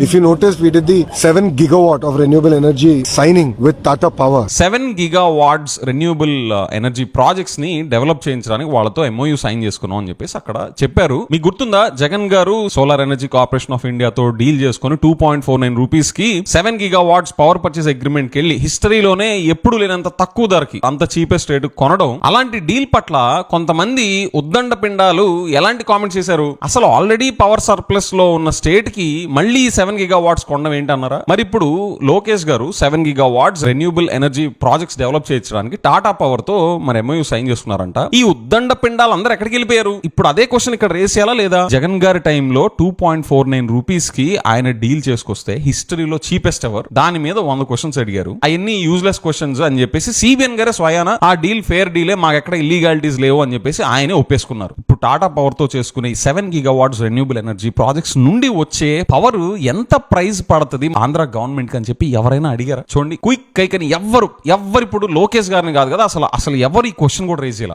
If you noticed, we did the 7 gigawatt of renewable energy signing with Tata Power. 7 gigawatts renewable energy projects ని develop చేయించడానికి వాళ్ళతో MoU sign చేసుకున్నాం అని చెప్పేసి అక్కడ చెప్పారు. మీకు గుర్తుందా, జగన్ గారు సోలార్ ఎనర్జీ కార్పొరేషన్ ఆఫ్ ఇండియాతో డీల్ చేసుకుని 2.49 రూపీస్ కి 7 gigawatts పవర్ పర్చేస్ అగ్రిమెంట్ కి వెళ్ళి హిస్టరీలోనే ఎప్పుడు లేనంత తక్కువ ధరకి అంత చీపెస్ట్ రేటు కొనడం. అలాంటి డీల్ పట్ల కొంతమంది ఉద్దండ పిండాలు ఎలాంటి కామెంట్స్ చేశారు? అసలు ఆల్రెడీ పవర్ సర్ప్లస్ లో ఉన్న స్టేట్ కి మళ్ళీ 7 gigawatts కొనడం ఏంటన్నారా? మరి ఇప్పుడు లోకేష్ గారు 7 gigawatts renewable energy projects develop చేయించడానికి టాటా పవర్ తో మరి ఎంఓయూ సైన్ చేసుకున్నారంట. ఈ ఉద్దండ పిండాలు అందరూ ఎక్కడికి వెళ్ళిపోయారు? ఇప్పుడు అదే క్వశ్చన్ ఇక్కడ రేస్ చేయాలా లేదా? జగన్ గారి టైంలో 2.49 రూపీస్ కి ఆయన డీల్ చేసుకొస్తే హిస్టరీలో చీపెస్ట్ ఎవర్, దాని మీద 100 క్వశ్చన్స్ అడిగారు. అవన్నీ యూజ్లెస్ క్వశ్చన్స్ అని చెప్పేసి సిబిఎన్ గారే స్వయాన ఆ డీల్ ఫేర్ డీలే, మాకు ఎక్కడ ఇల్లీగాలిటీస్ లేవు అని చెప్పేసి ఆయనే ఒప్పేసుకున్నారు. ఇప్పుడు టాటా పవర్ తో చేసుకునే 7 gigawatts రెన్యూబుల్ ఎనర్జీ ప్రాజెక్ట్స్ నుండి వచ్చే పవర్ ఎంత ప్రైస్ పడుతుంది ఆంధ్ర గవర్నమెంట్ అని చెప్పి ఎవరైనా అడిగారా? చూడండి, క్విక్ కైకని ఎవ్వరు ఇప్పుడు లోకేష్ గారిని కాదు కదా, అసలు ఎవరు ఈ క్వశ్చన్ కూడా రేజ్ చేయాలి.